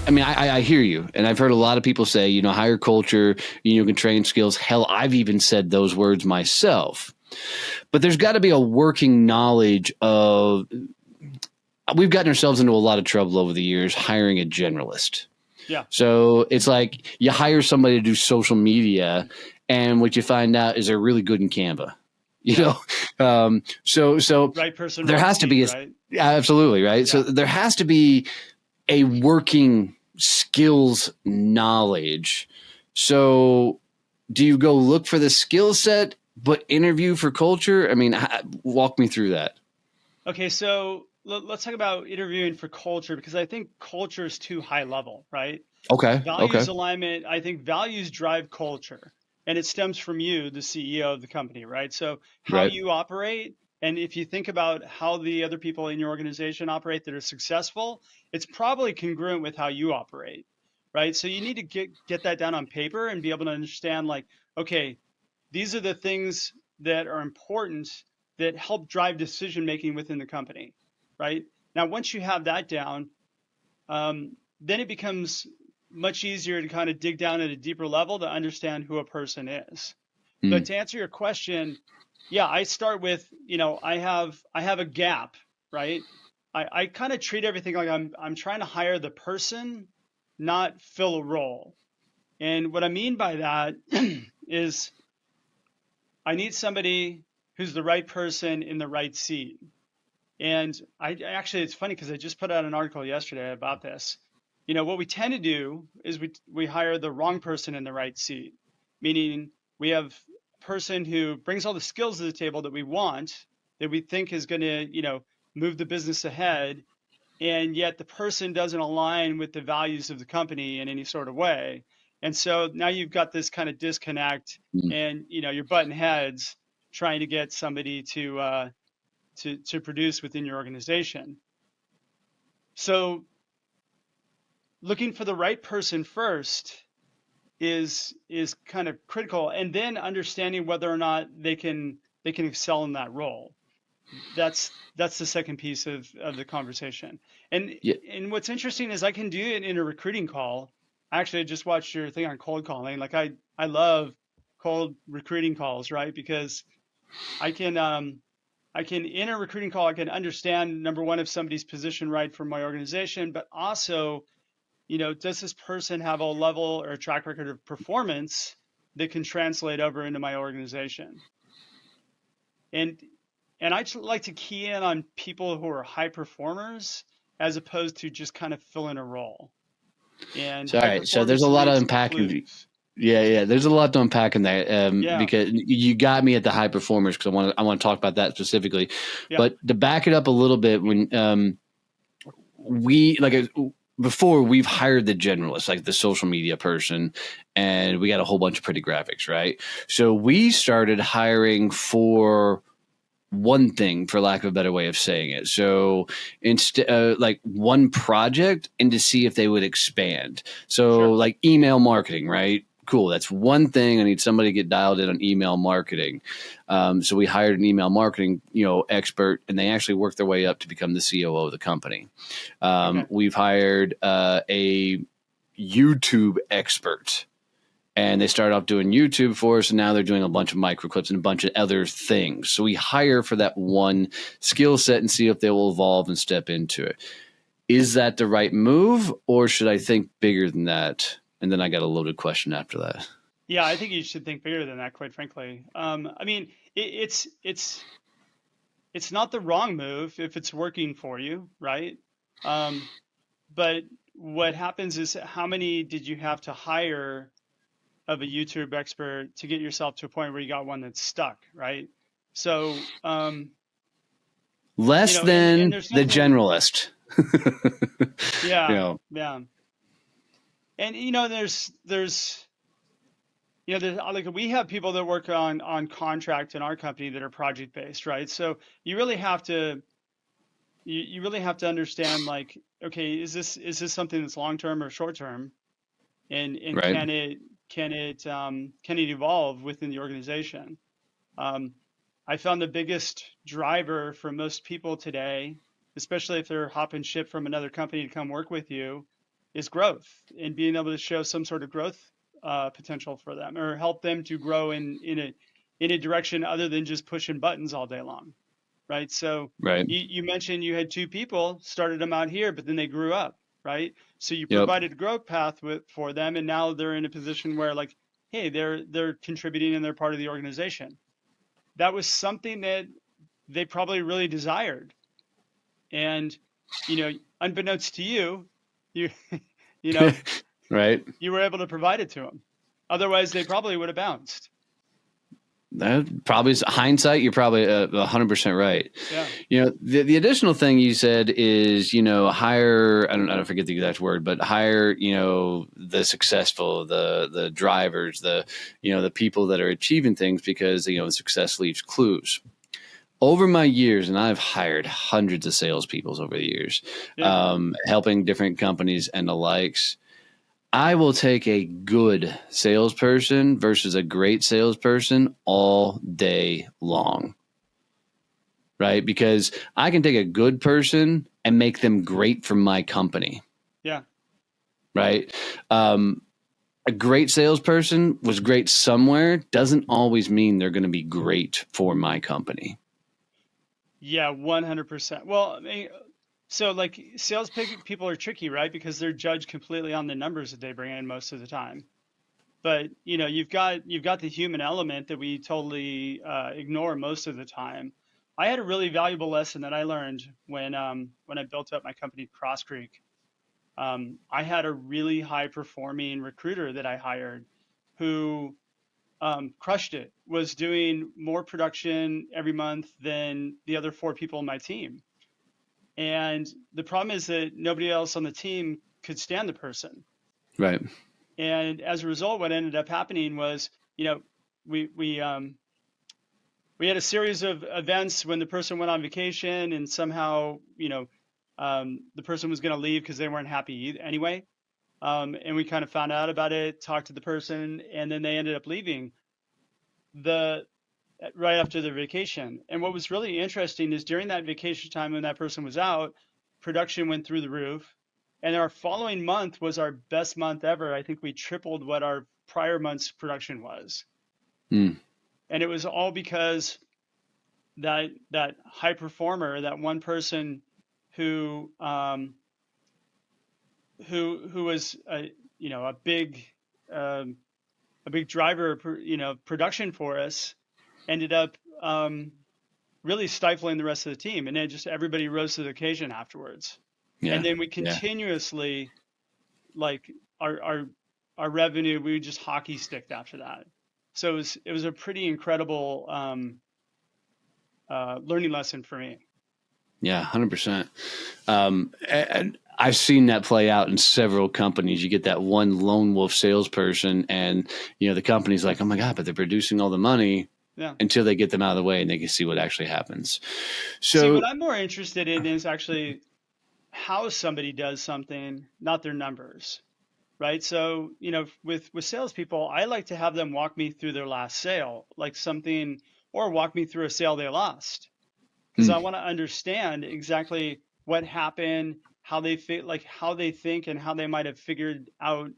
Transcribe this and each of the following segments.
I mean, I hear you, and I've heard a lot of people say, higher culture, can train skills. Hell, I've even said those words myself. But there's got to be a working knowledge of. We've gotten ourselves into a lot of trouble over the years hiring a generalist. Yeah. So it's like you hire somebody to do social media, and what you find out is they're really good in Canva. So Right person, there right has to seat, be right? absolutely right. So Yeah. there has to be a working skills knowledge. So do you go look for the skill set but interview for culture? I mean, walk me through that. Okay, so let's talk about interviewing for culture because I think culture is too high level, right? Okay. Values alignment, I think values drive culture, and it stems from you, the CEO of the company, right? So how Right. you operate, and if you think about how the other people in your organization operate that are successful, it's probably congruent with how you operate, right? So you need to get that down on paper and be able to understand like, okay, these are the things that are important that help drive decision making within the company, right? Now, once you have that down, then it becomes much easier to kind of dig down at a deeper level to understand who a person is. But Mm. to answer your question, yeah, I start with, I have a gap, right? I kind of treat everything like I'm trying to hire the person, not fill a role. And what I mean by that is I need somebody who's the right person in the right seat. And actually, it's funny because I just put out an article yesterday about this. What we tend to do is we hire the wrong person in the right seat, meaning we have a person who brings all the skills to the table that we want, that we think is going to, move the business ahead, and yet the person doesn't align with the values of the company in any sort of way. And so now you've got this kind of disconnect, Mm. and you're butting heads trying to get somebody to produce within your organization. So looking for the right person first is kind of critical, and then understanding whether or not they can excel in that role. That's the second piece of the conversation. And Yeah. and what's interesting is I can do it in a recruiting call. Actually, I just watched your thing on cold calling. Like I love cold recruiting calls, right? Because I can in a recruiting call, I can understand number one, if somebody's positioned right for my organization, but also, does this person have a level or a track record of performance that can translate over into my organization? And I like to key in on people who are high performers as opposed to just kind of fill in a role. And So all high right. So there's a performance lot of leads to unpacking. clues. Yeah. There's a lot to unpack in that Yeah, because you got me at the high performers because I want to talk about that specifically. yeah, But to back it up a little bit, when we like before we've hired the generalist, like the social media person, and we got a whole bunch of pretty graphics, right? So we started hiring for one thing, for lack of a better way of saying it. So instead, like one project, and to see if they would expand. So sure. like email marketing, right? Cool. That's one thing. I need somebody to get dialed in on email marketing. So we hired an email marketing, expert, and they actually worked their way up to become the COO of the company. Okay, We've hired a YouTube expert, and they started off doing YouTube for us, and now they're doing a bunch of micro clips and a bunch of other things. So we hire for that one skill set and see if they will evolve and step into it. Is that the right move, or should I think bigger than that? And then I got a loaded question after that. yeah, I think you should think bigger than that, quite frankly. I mean, it's not the wrong move if it's working for you, right? Um, but what happens is, how many did you have to hire of a YouTube expert to get yourself to a point where you got one that's stuck, right? So, Less and than there's the nothing, generalist. you yeah, know, yeah. And there's like we have people that work on contract in our company that are project based, right? So you really have to you really have to understand like, okay, is this something that's long term or short term, and right? can it evolve within the organization? Um, I found the biggest driver for most people today, especially if they're hopping ship from another company to come work with you, is growth and being able to show some sort of growth potential for them, or help them to grow in a direction other than just pushing buttons all day long, right? So Right. you mentioned you had two people, started them out here, but then they grew up, right? So you Yep. provided a growth path for them, and now they're in a position where, like, hey, they're contributing and they're part of the organization. That was something that they probably really desired, and unbeknownst to you, you you know Right. you were able to provide it to them. Otherwise, they probably would have bounced. That probably is hindsight. You're probably 100% right. Yeah. The additional thing you said is, hire. I don't forget the exact word, but hire, the successful, the drivers, the people that are achieving things, because success leaves clues. Over my years, and I've hired hundreds of salespeople over the years, Yeah. helping different companies and the likes. I will take a good salesperson versus a great salesperson all day long, right? Because I can take a good person and make them great for my company, Yeah. right? A great salesperson was great somewhere doesn't always mean they're going to be great for my company. Yeah. 100%. Well, I mean, so like people are tricky, right? Because they're judged completely on the numbers that they bring in most of the time. But you've got the human element that we totally ignore most of the time. I had a really valuable lesson that I learned when I built up my company Cross Creek. I had a really high performing recruiter that I hired who crushed it, was doing more production every month than the other four people on my team. And the problem is that nobody else on the team could stand the person. Right. And as a result, what ended up happening was, we we um, we had a series of events when the person went on vacation, and somehow, the person was going to leave because they weren't happy anyway. And we kind of found out about it, talked to the person, and then they ended up leaving the right after their vacation. And what was really interesting is during that vacation time when that person was out, production went through the roof. And our following month was our best month ever. I think we tripled what our prior month's production was. Mm. And it was all because that high performer, that one person who who was um, a big driver, production for us, ended up really stifling the rest of the team. And then just everybody rose to the occasion afterwards. And Yeah. then we Yeah. continuously, like, our revenue, we just hockey sticked after that. So it was a pretty incredible learning lesson for me. Yeah. 100%. And I've seen that play out in several companies. You get that one lone wolf salesperson, and the company's like, "Oh my god!" But they're producing all the money Yeah. until they get them out of the way and they can see what actually happens. See, what So, I'm more interested in is actually how somebody does something, not their numbers, right? So, with salespeople, I like to have them walk me through their last sale, like something, or walk me through a sale they lost, because I mm, want to understand exactly what happened, how they fit, like how they think, and how they might have figured out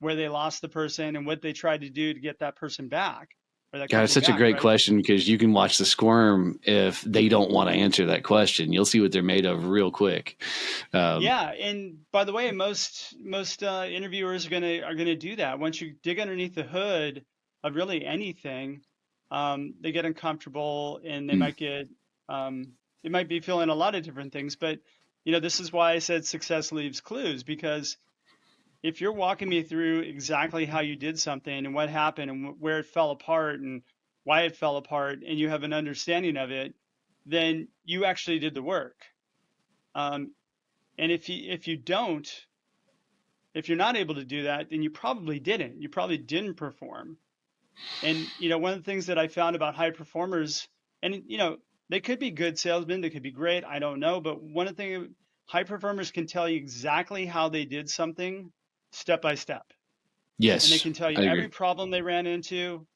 where they lost the person and what they tried to do to get that person back, or that God, it's company such a back, great right? question, because you can watch the squirm if they don't want to answer that question. You'll see what they're made of real quick. Um, Yeah, and by the way, most interviewers are gonna do that. Once you dig underneath the hood of really anything, they get uncomfortable, and they mm, might get they might be feeling a lot of different things. But this is why I said success leaves clues, because if you're walking me through exactly how you did something and what happened and where it fell apart and why it fell apart, and you have an understanding of it, then you actually did the work. Um, and if you don't, if you're not able to do that, then you probably didn't. You probably didn't perform. And one of the things that I found about high performers, and they could be good salesmen, they could be great, I don't know, but one of the things, high performers can tell you exactly how they did something step by step. And they yes, can tell you I every agree. problem they ran into.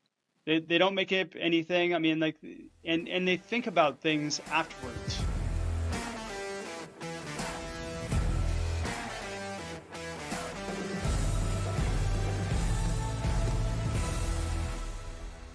They don't make up anything. I mean, like, and they think about things afterwards.